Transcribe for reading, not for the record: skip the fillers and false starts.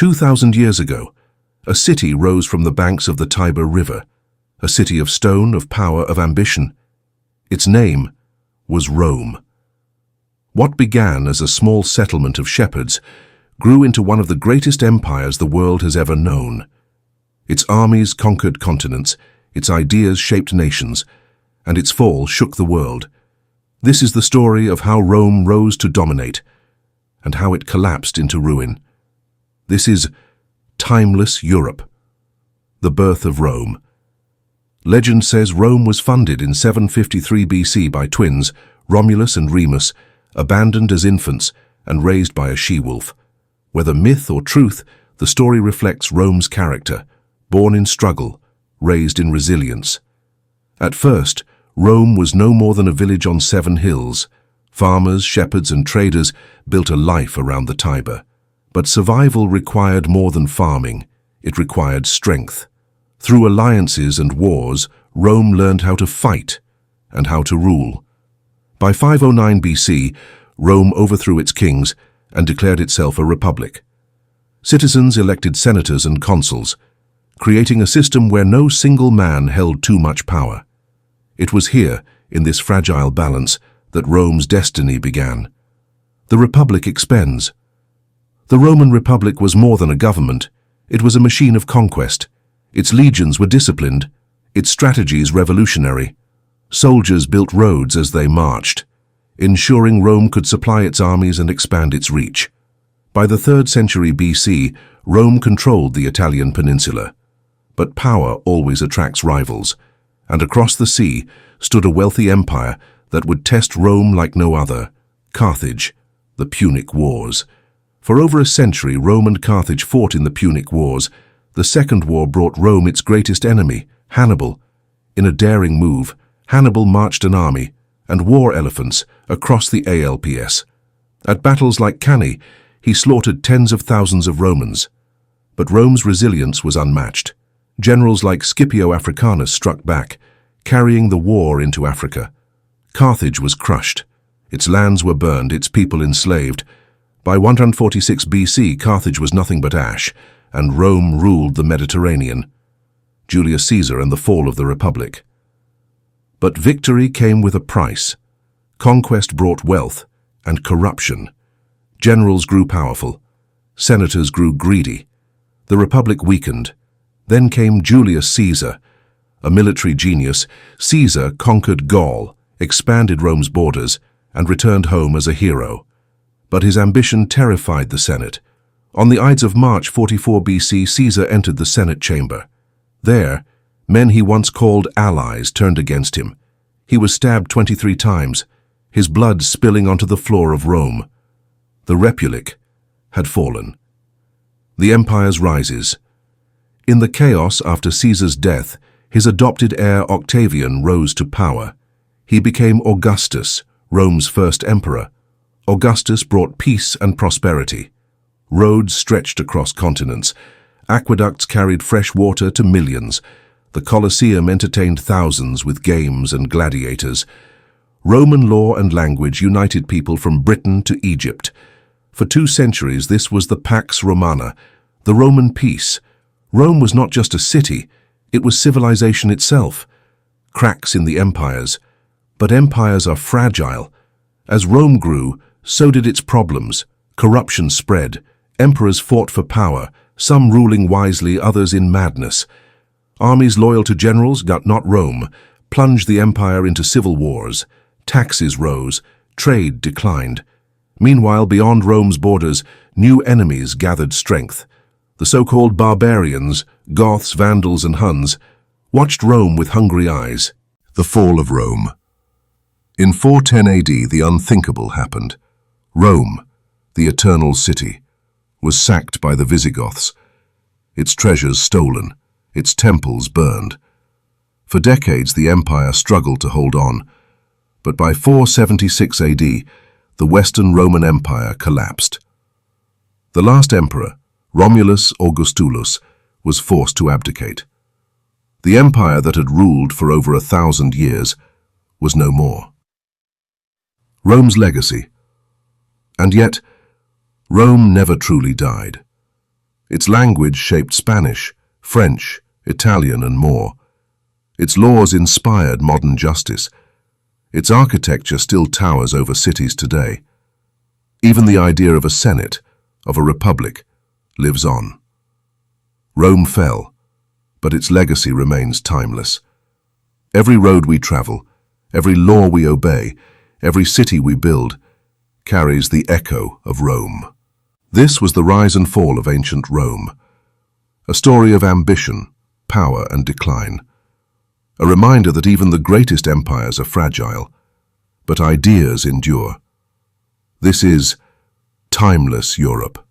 2,000 years ago, a city rose from the banks of the Tiber River, a city of stone, of power, of ambition. Its name was Rome. What began as a small settlement of shepherds grew into one of the greatest empires the world has ever known. Its armies conquered continents, its ideas shaped nations, and its fall shook the world. This is the story of how Rome rose to dominate and how it collapsed into ruin. This is timeless Europe, the birth of Rome. Legend says Rome was founded in 753 BC by twins, Romulus and Remus, abandoned as infants and raised by a she-wolf. Whether myth or truth, the story reflects Rome's character, born in struggle, raised in resilience. At first, Rome was no more than a village on 7 hills. Farmers, shepherds, and traders built a life around the Tiber. But survival required more than farming. It required strength. Through alliances and wars, Rome learned how to fight and how to rule. By 509 BC, Rome overthrew its kings and declared itself a republic. Citizens elected senators and consuls, creating a system where no single man held too much power. It was here, in this fragile balance, that Rome's destiny began. The Republic expands. The Roman Republic was more than a government. It was a machine of conquest. Its legions were disciplined, its strategies revolutionary. Soldiers built roads as they marched, ensuring Rome could supply its armies and expand its reach. By the 3rd century BC, Rome controlled the Italian peninsula. But power always attracts rivals, and across the sea stood a wealthy empire that would test Rome like no other, Carthage, the Punic Wars. For over a century, Rome and Carthage fought in the Punic Wars. The Second War brought Rome its greatest enemy, Hannibal. In a daring move, Hannibal marched an army and war elephants across the Alps. At battles like Cannae, he slaughtered tens of thousands of Romans. But Rome's resilience was unmatched. Generals like Scipio Africanus struck back, carrying the war into Africa. Carthage was crushed. Its lands were burned, its people enslaved. By 146 BC, Carthage was nothing but ash, and Rome ruled the Mediterranean. Julius Caesar and the fall of the Republic. But victory came with a price. Conquest brought wealth and corruption. Generals grew powerful. Senators grew greedy. The Republic weakened. Then came Julius Caesar. A military genius, Caesar conquered Gaul, expanded Rome's borders, and returned home as a hero. But his ambition terrified the Senate. On the Ides of March 44 BC, Caesar entered the Senate chamber. There, men he once called allies turned against him. He was stabbed 23 times, his blood spilling onto the floor of Rome. The Republic had fallen. The empire's rises. In the chaos after Caesar's death, his adopted heir Octavian rose to power. He became Augustus, Rome's first emperor. Augustus brought peace and prosperity. Roads stretched across continents. Aqueducts carried fresh water to millions. The Colosseum entertained thousands with games and gladiators. Roman law and language united people from Britain to Egypt. For 2 centuries, this was the Pax Romana, the Roman peace. Rome was not just a city, it was civilization itself. Cracks in the empires. But empires are fragile. As Rome grew, so did its problems. Corruption spread. Emperors fought for power, some ruling wisely, others in madness. Armies loyal to generals, not Rome, plunged the empire into civil wars. Taxes rose, trade declined. Meanwhile, beyond Rome's borders, new enemies gathered strength. The so-called barbarians, Goths, Vandals, and Huns, watched Rome with hungry eyes. The fall of Rome. In 410 AD, the unthinkable happened. Rome, the eternal city, was sacked by the Visigoths, its treasures stolen, its temples burned. For decades, the empire struggled to hold on, but by 476 AD, the Western Roman Empire collapsed. The last emperor, Romulus Augustulus, was forced to abdicate. The empire that had ruled for over 1,000 years was no more. Rome's legacy. And yet, Rome never truly died. Its language shaped Spanish, French, Italian, and more. Its laws inspired modern justice. Its architecture still towers over cities today. Even the idea of a Senate, of a republic, lives on. Rome fell, but its legacy remains timeless. Every road we travel, every law we obey, every city we build, carries the echo of Rome. This was the rise and fall of ancient Rome, a story of ambition, power, and decline. A reminder that even the greatest empires are fragile, but ideas endure. This is timeless Europe.